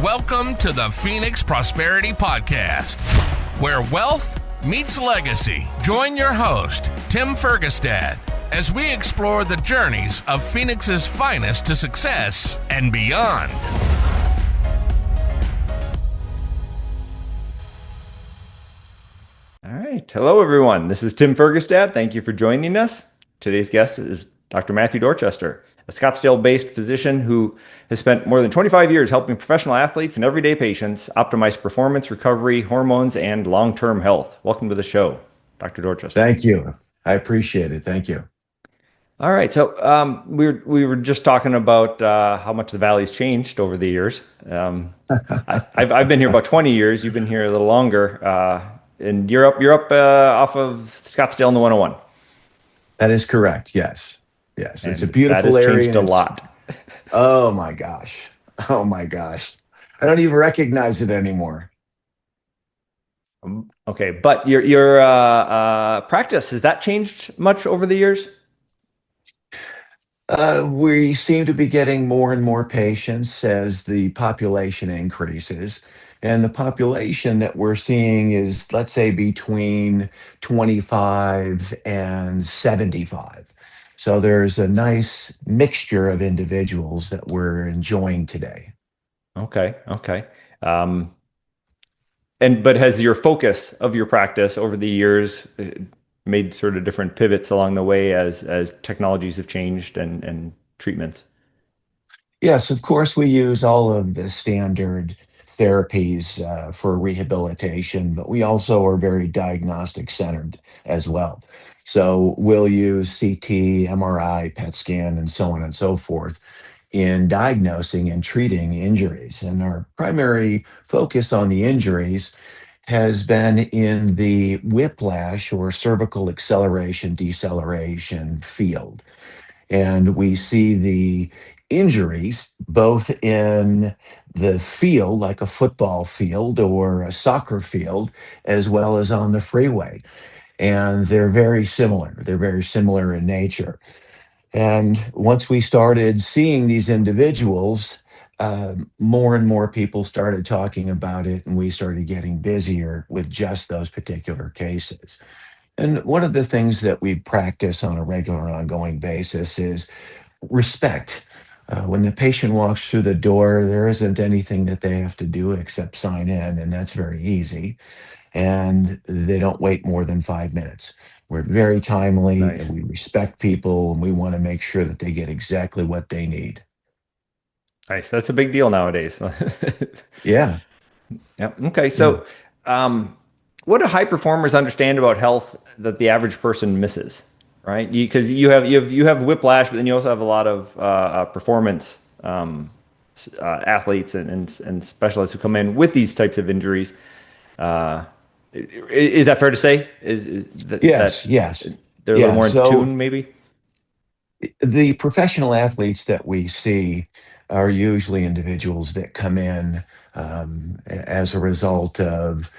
Welcome to the Phoenix Prosperity Podcast, where wealth meets legacy. Join your host, Tim Fergestad, as we explore the journeys of Phoenix's finest to success and beyond. All right. Hello, everyone. This is Tim Fergestad. Thank you for joining us. Today's guest is Dr. Matthew Dorchester, a Scottsdale-based physician who has spent more than 25 years helping professional athletes and everyday patients optimize performance, recovery, hormones, and long-term health. Welcome to the show, Dr. Dorchester. Thank you. I appreciate it. Thank you. All right. So we were just talking about how much the Valley's changed over the years. I've been here about 20 years. You've been here a little longer. And you're up off of Scottsdale in the 101. That is correct. Yes. Yes. And it's a beautiful that has area. Changed a lot. Oh my gosh. Oh my gosh. I don't even recognize it anymore. Okay. But your practice, has that changed much over the years? We seem to be getting more and more patients as the population increases. And the population that we're seeing is, let's say, between 25 and 75. So there's a nice mixture of individuals that we're enjoying today. Okay. But has your focus of your practice over the years made sort of different pivots along the way as technologies have changed and treatments? Yes, of course, we use all of the standard therapies for rehabilitation, but we also are very diagnostic centered as well. So we'll use CT, MRI, PET scan, and so on and so forth in diagnosing and treating injuries. And our primary focus on the injuries has been in the whiplash or cervical acceleration deceleration field. And we see the injuries both in the field, like a football field or a soccer field, as well as on the freeway. And they're very similar. They're very similar in nature. And once we started seeing these individuals, more and more people started talking about it, and we started getting busier with just those particular cases. And one of the things that we practice on a regular, ongoing basis is respect. When the patient walks through the door, there isn't anything that they have to do except sign in, and that's very easy. And they don't wait more than 5 minutes. We're very timely, Nice. and we respect people, and we want to make sure that they get exactly what they need. Nice. That's a big deal nowadays. Yeah. Yeah. Okay. So, what do high performers understand about health that the average person misses? Right? Because you have whiplash, but then you also have a lot of performance athletes and specialists who come in with these types of injuries. Is that fair to say? Yes. They're a little more in tune, maybe? The professional athletes that we see are usually individuals that come in as a result of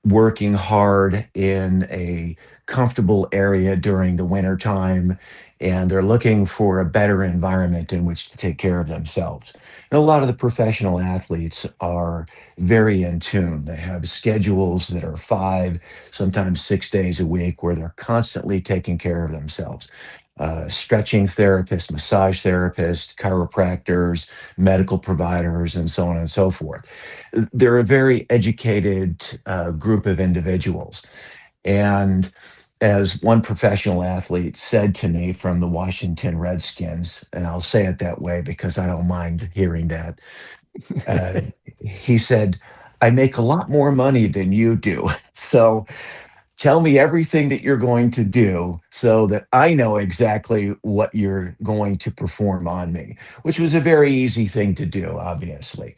working hard in a comfortable area during the winter time, and they're looking for a better environment in which to take care of themselves. And a lot of the professional athletes are very in tune. They have schedules that are 5, sometimes 6 days a week, where they're constantly taking care of themselves. Stretching therapists, massage therapists, chiropractors, medical providers, and so on and so forth. They're a very educated group of individuals. And as one professional athlete said to me from the Washington Redskins, and I'll say it that way because I don't mind hearing that, he said, "I make a lot more money than you do. So tell me everything that you're going to do so that I know exactly what you're going to perform on me," which was a very easy thing to do, obviously.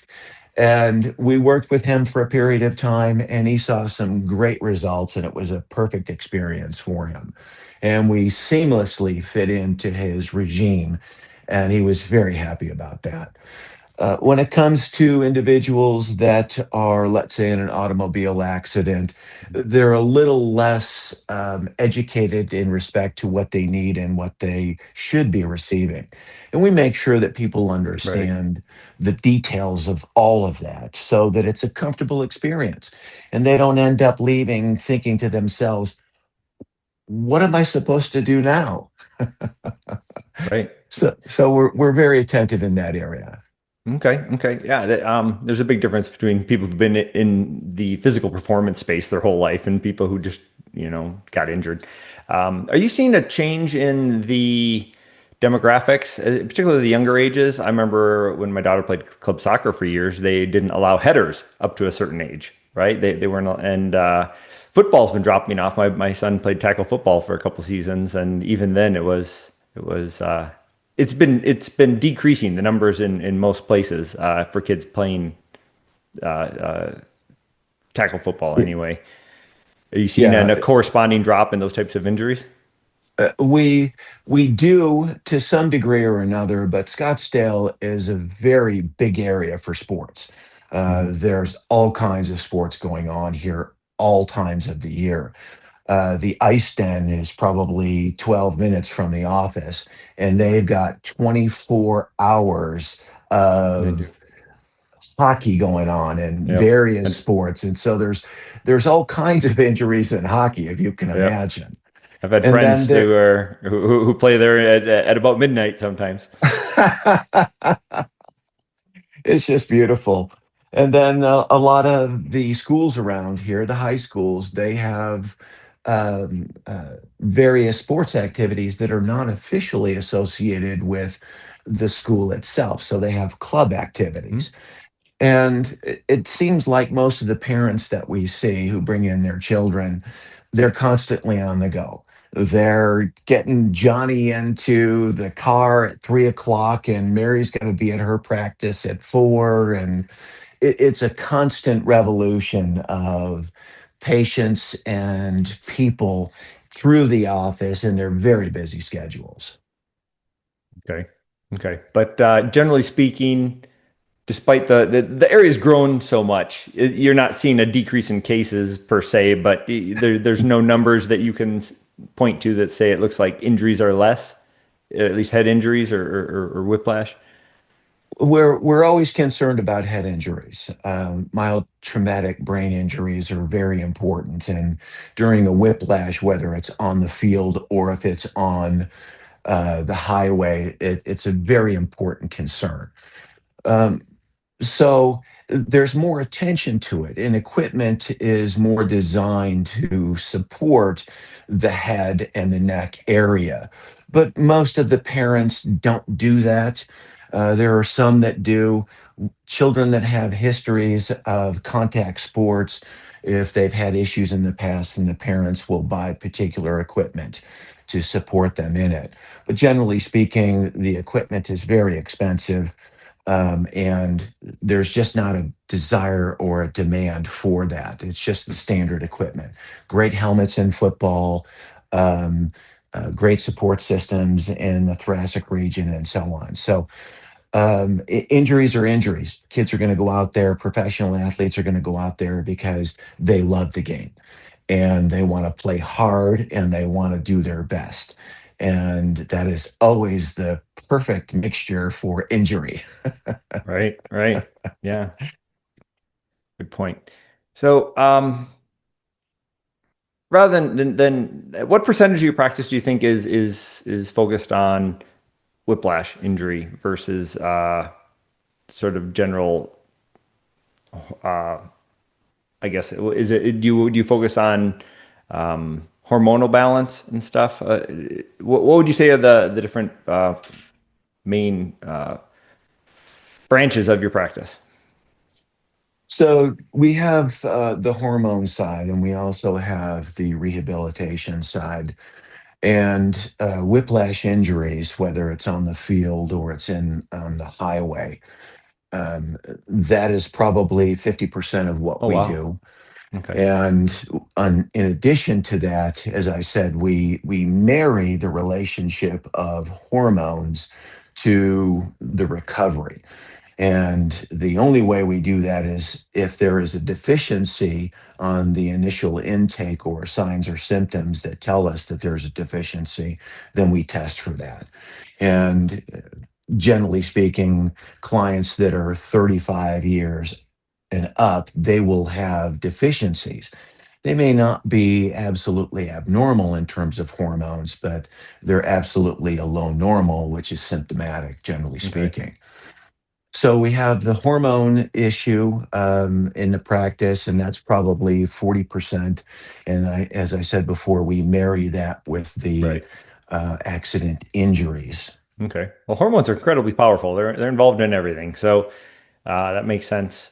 And we worked with him for a period of time, and he saw some great results, and it was a perfect experience for him. And we seamlessly fit into his regime, and he was very happy about that. When it comes to individuals that are, let's say, in an automobile accident, they're a little less educated in respect to what they need and what they should be receiving. And we make sure that people Right. understand the details of all of that so that it's a comfortable experience. And they don't end up leaving thinking to themselves, what am I supposed to do now? Right. So we're very attentive in that area. Okay. Okay. Yeah. There's a big difference between people who've been in the physical performance space their whole life and people who just, got injured. Are you seeing a change in the demographics, particularly the younger ages? I remember when my daughter played club soccer for years, they didn't allow headers up to a certain age, right? They weren't, and football's been dropping off. My son played tackle football for a couple seasons, and even then it's been decreasing the numbers in most places for kids playing uh, uh, tackle football anyway. Are you seeing Yeah, a corresponding drop in those types of injuries? we do to some degree or another, but Scottsdale is a very big area for sports. Mhm. There's all kinds of sports going on here all times of the year. The ice den is probably 12 minutes from the office, and they've got 24 hours They do. of hockey going on and Yep. various And sports. And so there's all kinds of injuries in hockey, if you can yep. imagine. I've had And then friends there who play there at about midnight sometimes. it's just beautiful. And then a lot of the schools around here, the high schools, they have various sports activities that are not officially associated with the school itself. So they have club Hmm? activities. And it seems like most of the parents that we see who bring in their children, they're constantly on the go. They're getting Johnny into the car at 3 o'clock, and Mary's going to be at her practice at 4. And it's a constant revolution of patients and people through the office and their very busy schedules. Okay. Okay. But generally speaking, despite the area's grown so much, you're not seeing a decrease in cases per se, but there's no numbers that you can point to that say it looks like injuries are less, at least head injuries or whiplash. We're always concerned about head injuries. Mild traumatic brain injuries are very important, and during a whiplash, whether it's on the field or if it's on the highway, it's a very important concern. Um, so there's more attention to it, and equipment is more designed to support the head and the neck area. But most of the parents don't do that. There are some that do. Children that have histories of contact sports, if they've had issues in the past, then the parents will buy particular equipment to support them in it. But generally speaking, the equipment is very expensive, and there's just not a desire or a demand for that. It's just the standard equipment. Great helmets in football, um, great support systems in the thoracic region, and so on. So injuries are injuries. Kids are going to go out there. Professional athletes are going to go out there because they love the game and they want to play hard and they want to do their best. And that is always the perfect mixture for injury. Right. Right. Yeah. Good point. So, rather than what percentage of your practice do you think is focused on whiplash injury versus sort of general, uh, I guess, is it, do you focus on hormonal balance and stuff? What would you say are the different main branches of your practice? So we have the hormone side, and we also have the rehabilitation side. And whiplash injuries, whether it's on the field or it's in on the highway, that is probably 50% of what Oh, we wow. do. Okay. And in addition to that, as I said, we marry the relationship of hormones to the recovery. And the only way we do that is if there is a deficiency on the initial intake or signs or symptoms that tell us that there's a deficiency, then we test for that. And generally speaking, clients that are 35 years and up, they will have deficiencies. They may not be absolutely abnormal in terms of hormones, but they're absolutely a low normal, which is symptomatic, generally Okay. speaking. So we have the hormone issue in the practice, and that's probably 40%. And as I said before, we marry that with the Right. accident injuries. Okay. Well, hormones are incredibly powerful. They're involved in everything. So that makes sense.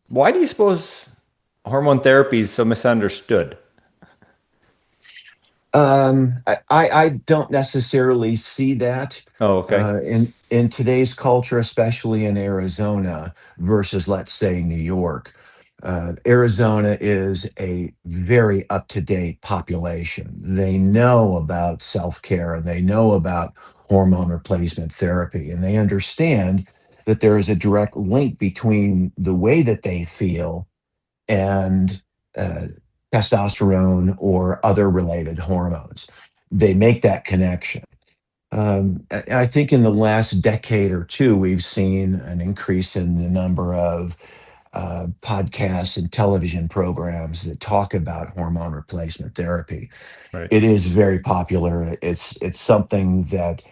Why do you suppose hormone therapy is so misunderstood? I don't necessarily see that Oh, okay. in today's culture, especially in Arizona versus, let's say, New York. Arizona is a very up to date population. They know about self care and they know about hormone replacement therapy, and they understand that there is a direct link between the way that they feel and uh, testosterone or other related hormones. They make that connection. I think in the last decade or two, we've seen an increase in the number of podcasts and television programs that talk about hormone replacement therapy. Right. It is very popular. It's something that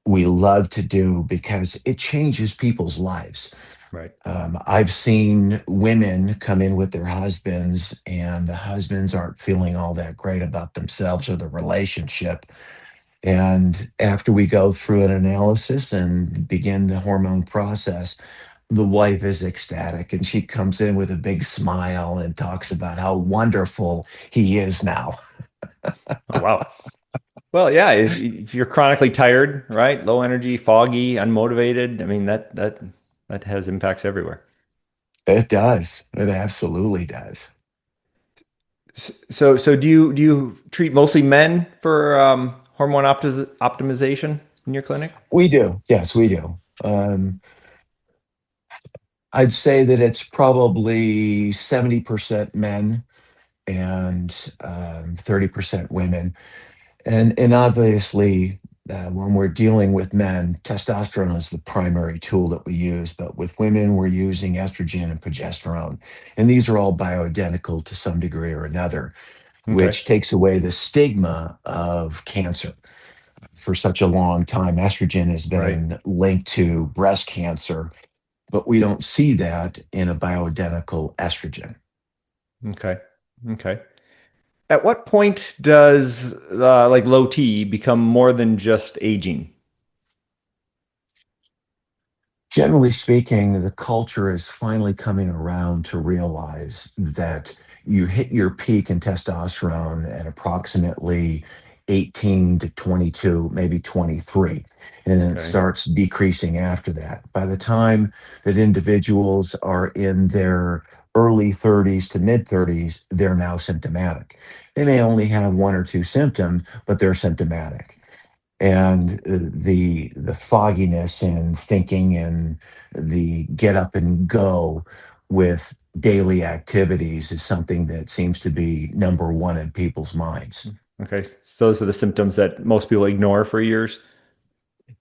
we love to do because it changes people's lives. Right. I've seen women come in with their husbands, and the husbands aren't feeling all that great about themselves or the relationship. And after we go through an analysis and begin the hormone process, the wife is ecstatic and she comes in with a big smile and talks about how wonderful he is now. Oh, wow. Well, yeah, if you're chronically tired, right? Low energy, foggy, unmotivated, I mean that has impacts everywhere. It does. It absolutely does. So do you treat mostly men for hormone optimization in your clinic? We do. Yes, we do. I'd say that it's probably 70% men and 30% women. And obviously, when we're dealing with men, testosterone is the primary tool that we use. But with women, we're using estrogen and progesterone. And these are all bioidentical to some degree or another, Okay. which takes away the stigma of cancer. For such a long time, estrogen has Right. been linked to breast cancer, but we don't see that in a bioidentical estrogen. Okay. Okay. At what point does like low T become more than just aging? Generally speaking, the culture is finally coming around to realize that you hit your peak in testosterone at approximately 18 to 22, maybe 23, and then it Okay. starts decreasing after that. By the time that individuals are in their early 30s to mid 30s, they're now symptomatic. They may only have one or two symptoms, but they're symptomatic, and the fogginess and thinking and the get up and go with daily activities is something that seems to be number one in people's minds. Okay. So those are the symptoms that most people ignore for years.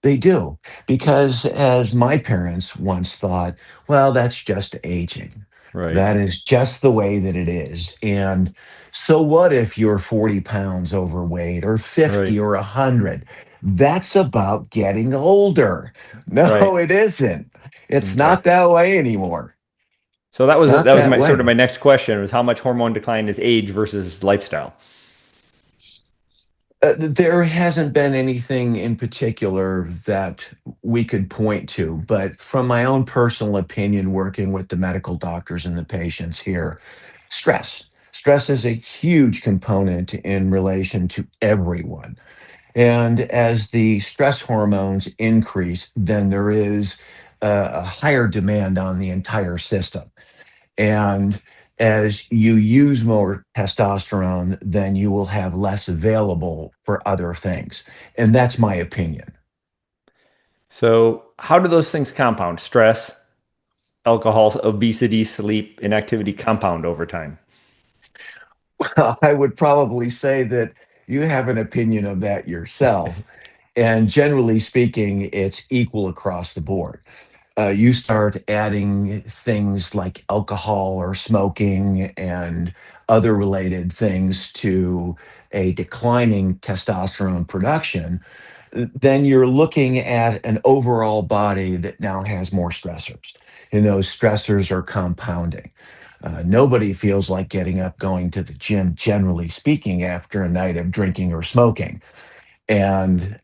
They do, because as my parents once thought, well, that's just aging. Right. That is just the way that it is. And so what if you're 40 pounds overweight or 50 Right. or 100? That's about getting older. Right. No, it isn't. It's Okay. not that way anymore. So that was Not that was that my sort of way. my next question was how much hormone decline is age versus lifestyle? There hasn't been anything in particular that we could point to, but from my own personal opinion, working with the medical doctors and the patients here, stress. Stress is a huge component in relation to everyone. And as the stress hormones increase, then there is a higher demand on the entire system. And as you use more testosterone, then you will have less available for other things. And that's my opinion. So, how do those things compound? Stress, alcohol, obesity, sleep, inactivity compound over time. I would probably say that you have an opinion of that yourself. And generally speaking, it's equal across the board. You start adding things like alcohol or smoking and other related things to a declining testosterone production, then you're looking at an overall body that now has more stressors. And those stressors are compounding. Nobody feels like getting up, going to the gym, generally speaking, after a night of drinking or smoking. And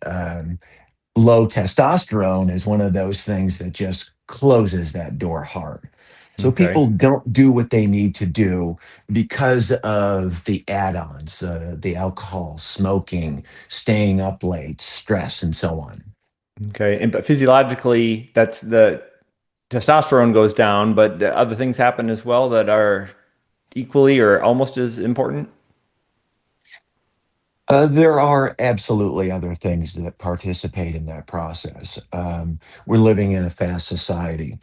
low testosterone is one of those things that just closes that door hard. So Okay. people don't do what they need to do because of the add-ons, the alcohol, smoking, staying up late, stress, and so on. Okay. And but physiologically, that's the testosterone goes down, but the other things happen as well that are equally or almost as important. There are absolutely other things that participate in that process. We're living in a fast society.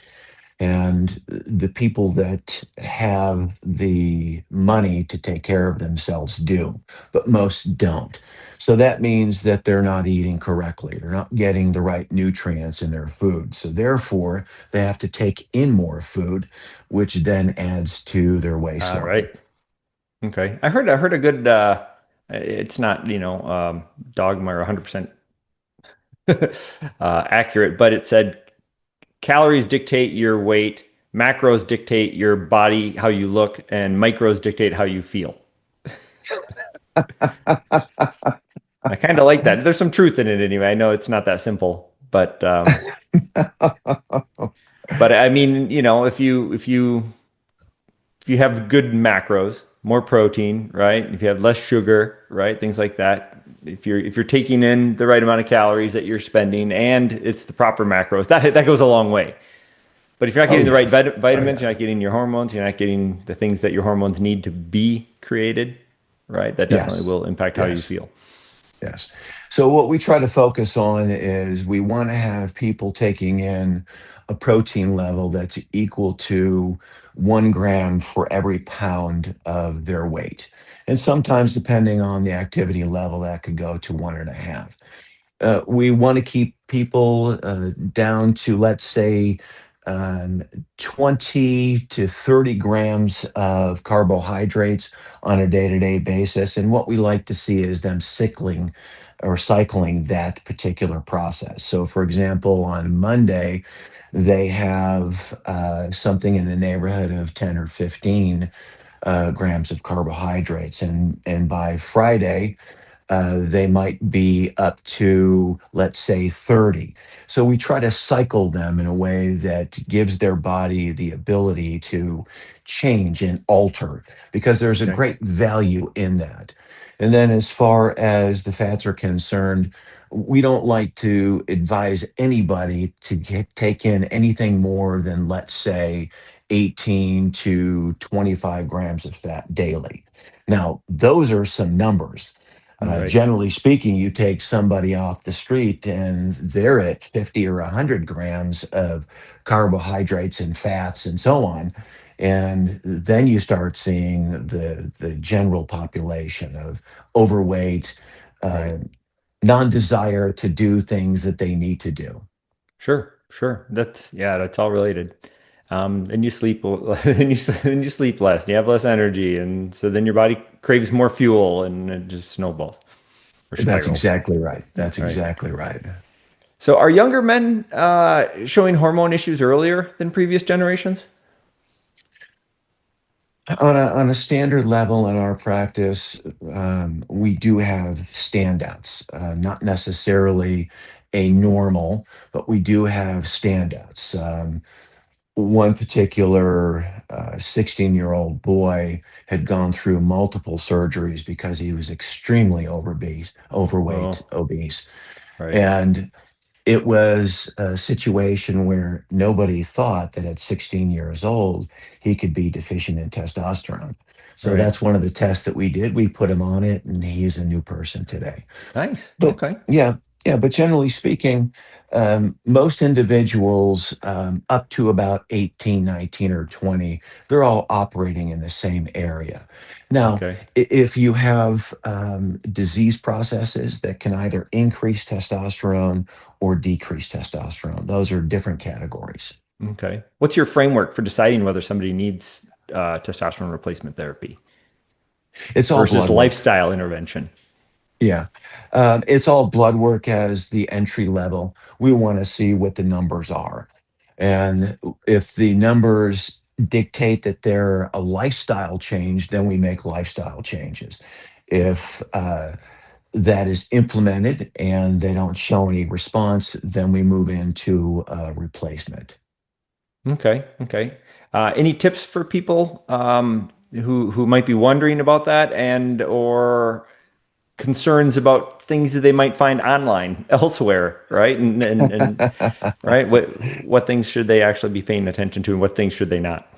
And the people that have the money to take care of themselves do, but most don't. So that means that they're not eating correctly. They're not getting the right nutrients in their food. So therefore, they have to take in more food, which then adds to their All waistline. right. Okay. I heard a good it's not, dogma or 100% accurate, but it said calories dictate your weight, macros dictate your body, how you look, and micros dictate how you feel. I kind of like that. There's some truth in it anyway. I know it's not that simple, but I mean, if you have good macros, more protein, right? If you have less sugar, right? Things like that. If you're taking in the right amount of calories that you're spending and it's the proper macros, that goes a long way. But if you're not Oh, getting the right yes. Oh, vitamins, yeah. you're not getting your hormones, you're not getting the things that your hormones need to be created, right? That definitely Yes. will impact how you Yes. feel. Yes. So what we try to focus on is we want to have people taking in a protein level that's equal to 1 gram for every pound of their weight. And sometimes, depending on the activity level, that could go to 1.5. We want to keep people down to, let's say, um, 20 to 30 grams of carbohydrates on a day-to-day basis. And what we like to see is them cycling that particular process. So, for example, on Monday, they have something in the neighborhood of 10 or 15 grams of carbohydrates. And by Friday, they might be up to, let's say, 30. So we try to cycle them in a way that gives their body the ability to change and alter because there's a Okay. great value in that. And then, as far as the fats are concerned, we don't like to advise anybody to take in anything more than, let's say, 18 to 25 grams of fat daily. Now, those are some numbers. Right. Generally speaking, you take somebody off the street and they're at 50 or 100 grams of carbohydrates and fats and so on. And then you start seeing the general population of overweight, Right. uh, non desire to do things that they need to do. Sure. Sure. That's all related. And you sleep and you sleep less, and you have less energy, and so then your body craves more fuel, and it just snowballs or That's spirals. exactly right. That's Right. exactly right. So, are younger men showing hormone issues earlier than previous generations? On a standard level in our practice, we do have standouts, not necessarily a normal, but we do have standouts. One particular 16-year-old boy had gone through multiple surgeries because he was extremely overweight, Oh, obese. right, And it was a situation where nobody thought that at 16 years old, he could be deficient in testosterone. So right. that's one of the tests that we did. We put him on it, and he's a new person today. Nice. But Okay. yeah, Yeah, but generally speaking, most individuals up to about 18, 19, or 20, they're all operating in the same area. Now, Okay. if you have disease processes that can either increase testosterone or decrease testosterone, those are different categories. Okay. What's your framework for deciding whether somebody needs testosterone replacement therapy It's all versus blood work. lifestyle intervention? Yeah. It's all blood work as the entry level. We want to see what the numbers are. And if the numbers dictate that they're a lifestyle change, then we make lifestyle changes. If that is implemented and they don't show any response, then we move into replacement. Okay. Okay. Any tips for people who might be wondering about that and or concerns about things that they might find online elsewhere, right? And right, what things should they actually be paying attention to, and what things should they not?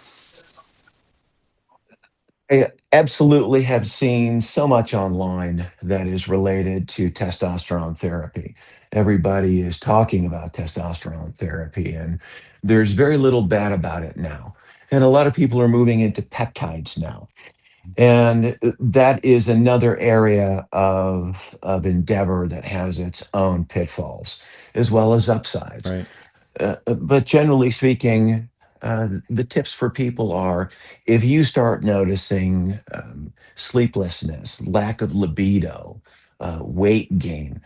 I absolutely have seen so much online that is related to testosterone therapy. Everybody is talking about testosterone therapy, and there's very little bad about it now. And a lot of people are moving into peptides now. And that is another area of endeavor that has its own pitfalls as well as upsides. Right. But generally speaking, the tips for people are if you start noticing sleeplessness, lack of libido, weight gain,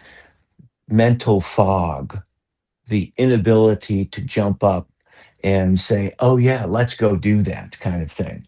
mental fog, the inability to jump up and say, oh, yeah, let's go do that kind of thing.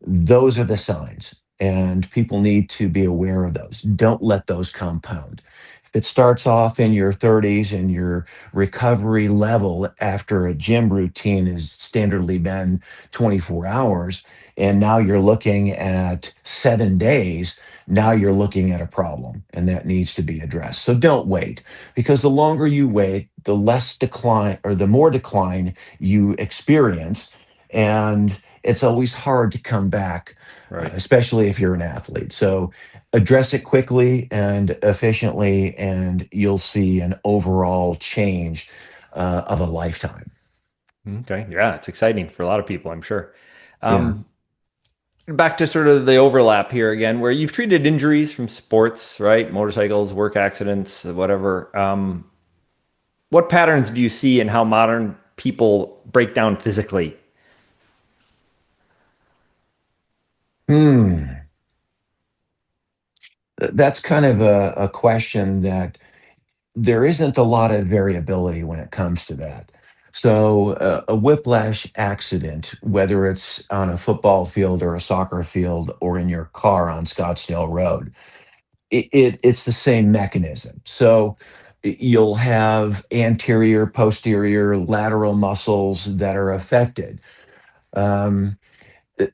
Those are the signs, and people need to be aware of those. Don't let those compound. If it starts off in your 30s and your recovery level after a gym routine has standardly been 24 hours, and now you're looking at 7 days, now you're looking at a problem, and that needs to be addressed. So don't wait, because the longer you wait, the less decline or the more decline you experience. And it's always hard to come back, Right. especially if you're an athlete. So address it quickly and efficiently, and you'll see an overall change of a lifetime. Okay. Yeah, it's exciting for a lot of people, I'm sure. Yeah. Um, Back to sort of the overlap here again, where you've treated injuries from sports, right? Motorcycles, work accidents, whatever. What patterns do you see in how modern people break down physically? Hmm. That's kind of a question that there isn't a lot of variability when it comes to that. So, a whiplash accident, whether it's on a football field or a soccer field or in your car on Scottsdale Road, it's the same mechanism. So you'll have anterior, posterior, lateral muscles that are affected. Um,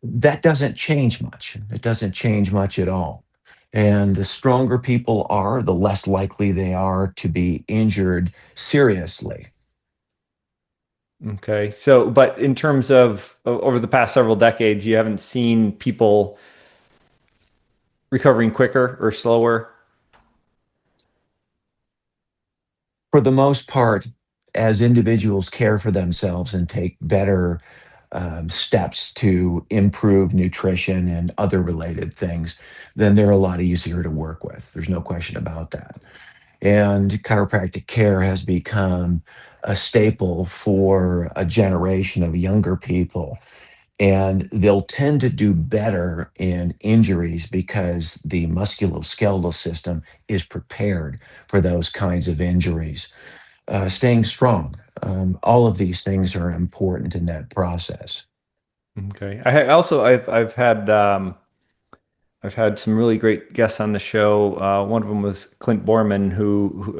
that doesn't change much. It doesn't change much at all. And the stronger people are, the less likely they are to be injured seriously. Okay. So, but in terms of over the past several decades, you haven't seen people recovering quicker or slower. For the most part, as individuals care for themselves and take better steps to improve nutrition and other related things, then they're a lot easier to work with. There's no question about that. And chiropractic care has become a staple for a generation of younger people. And they'll tend to do better in injuries because the musculoskeletal system is prepared for those kinds of injuries. Staying strong, all of these things are important in that process. Okay. I've had some really great guests on the show. One of them was Clint Borman,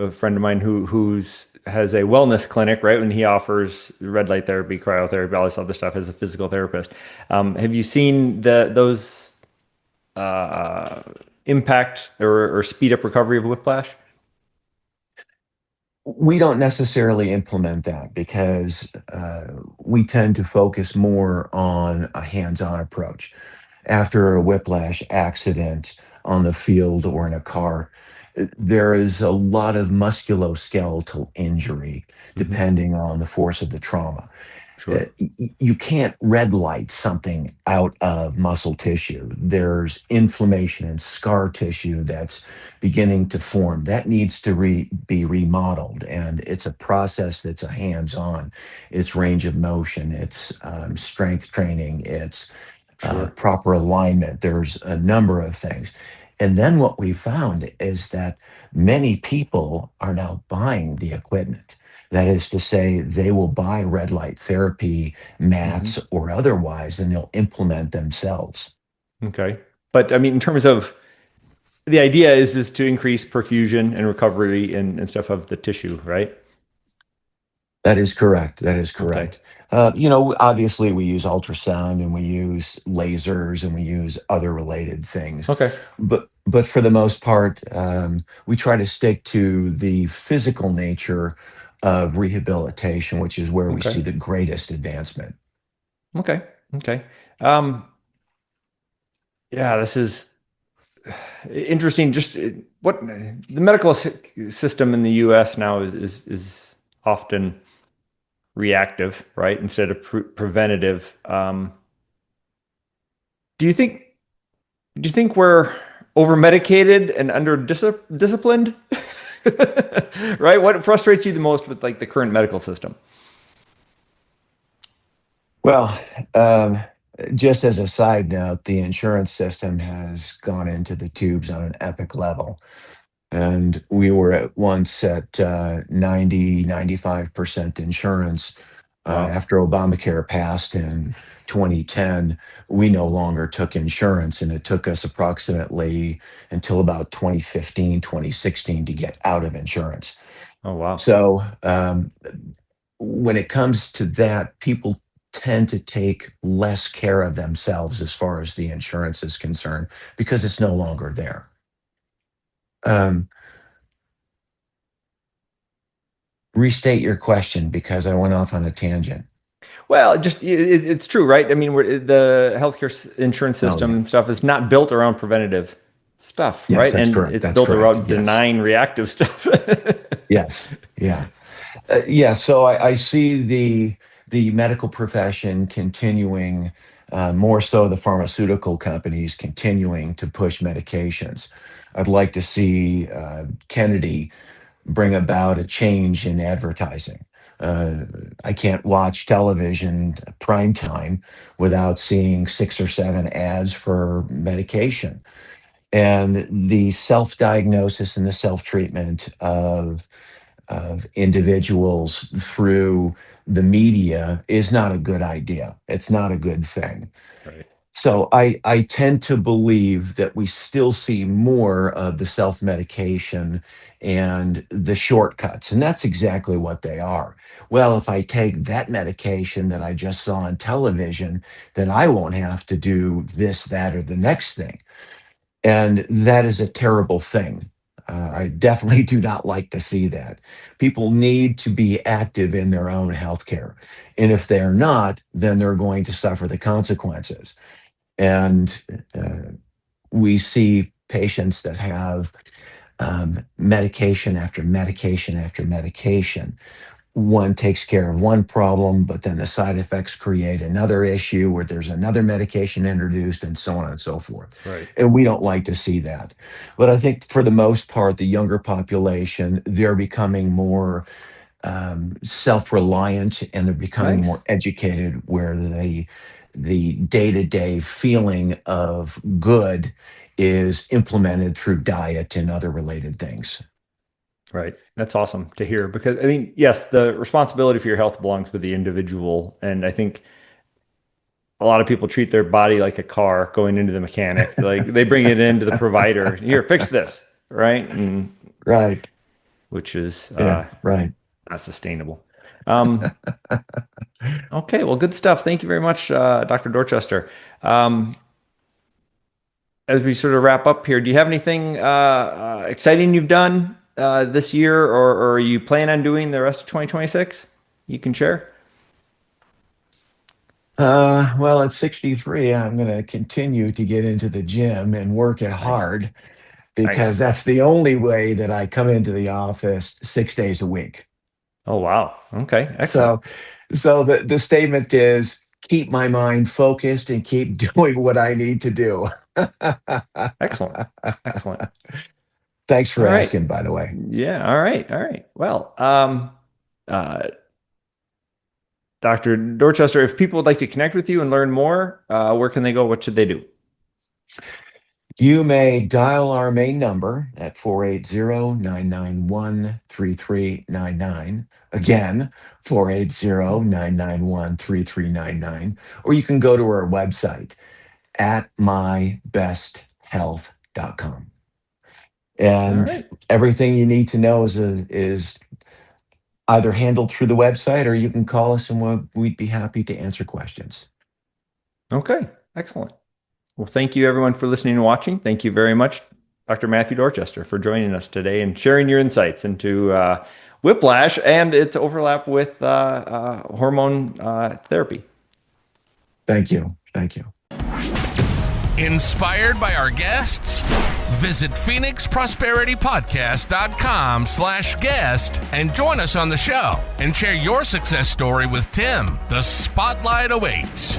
a friend of mine who's has a wellness clinic, right? And he offers red light therapy, cryotherapy, all this other stuff as a physical therapist. Have you seen those uh, impact or speed up recovery of whiplash? We don't necessarily implement that because we tend to focus more on a hands on approach. after a whiplash accident on the field or in a car, there is a lot of musculoskeletal injury Hmm. depending on the force of the trauma. Sure. You can't red light something out of muscle tissue. There's inflammation and scar tissue that's beginning to form. That needs to be remodeled. And it's a process that's a hands on. It's range of motion, it's strength training, it's Sure. proper alignment. There's a number of things. And then what we found is that many people are now buying the equipment. That is to say, they will buy red light therapy Hmm. mats or otherwise, and they'll implement themselves. Okay. But I mean, in terms of the idea is to increase perfusion and recovery and stuff of the tissue, right? That is correct. That is Okay. correct. Obviously, we use ultrasound and we use lasers and we use other related things, Okay. but for the most part, we try to stick to the physical nature of rehabilitation, which is where we Okay. see the greatest advancement. Okay. Okay. Um, yeah, this is interesting. Just what the medical system in the U.S. now is often reactive, right? Instead of preventative. Do you think do you think we're over medicated and under disciplined? Right? What frustrates you the most with like the current medical system? Well, um, just as a side note, the insurance system has gone into the tubes on an epic level. And we were at once at 95% insurance. Wow. After Obamacare passed in 2010, we no longer took insurance, and it took us approximately until about 2015, 2016 to get out of insurance. Oh, wow. So when it comes to that, people tend to take less care of themselves as far as the insurance is concerned because it's no longer there. Um, Restate your question because I went off on a tangent. Well, just it's true, right? I mean, the healthcare insurance Oh, yeah. system stuff is not built around preventative stuff, Yes, right? that's And correct. it's That's built correct. around Yes. denying reactive stuff. Yes. Yeah. Yeah. So I see the medical profession continuing, more so the pharmaceutical companies continuing to push medications. I'd like to see Kennedy bring about a change in advertising. Uh, I can't watch television prime time without seeing 6 or 7 ads for medication. And the self diagnosis and the self treatment of individuals through the media is not a good idea. It's not a good thing. Right. So I tend to believe that we still see more of the self-medication and the shortcuts, and that's exactly what they are. Well, if I take that medication that I just saw on television, then I won't have to do this, that, or the next thing. And that is a terrible thing. I Right. definitely do not like to see that. People need to be active in their own healthcare. And if they're not, then they're going to suffer the consequences. And uh, we see patients that have medication after medication after medication. One takes care of one problem, but then the side effects create another issue where there's another medication introduced, and so on and so forth. Right. And we don't like to see that. But I think for the most part, the younger population, they're becoming more self-reliant and they're becoming Nice. more educated where the day-to-day feeling of good is implemented through diet and other related things. Right. That's awesome to hear because I mean, yes, the responsibility for your health belongs with the individual. And I think a lot of people treat their body like a car going into the mechanic. Like they bring it into the provider. Here, fix this. Right. And Right. which is Yeah, right. not sustainable. Um, okay. Well, good stuff. Thank you very much, Dr. Dorchester. Um, as we sort of wrap up here, do you have anything exciting you've done this year, or are you planning on doing the rest of 2026? You can share. Well, at 63, I'm going to continue to get into the gym and work it Nice. hard because Nice. that's the only way that I come into the office 6 days a week. Oh, wow. Okay. Excellent. So, so the statement is keep my mind focused and keep doing what I need to do. Excellent. Excellent. Thanks All for right. asking, by the way. Yeah. All right. All right. Well, uh, Dr. Dorchester, if people would like to connect with you and learn more, where can they go? What should they do? You may dial our main number at 480-991-3399. Again, 480-991-3399. Or you can go to our website at mybesthealth.com. All And right. everything you need to know is either handled through the website, or you can call us and we'd be happy to answer questions. Okay. Excellent. Well, thank you everyone for listening and watching. Thank you very much, Dr. Matthew Dorchester, for joining us today and sharing your insights into whiplash and its overlap with hormone therapy. Thank you. Thank you. Inspired by our guests? Visit PhoenixProsperityPodcast.com/guest and join us on the show and share your success story with Tim. The spotlight awaits.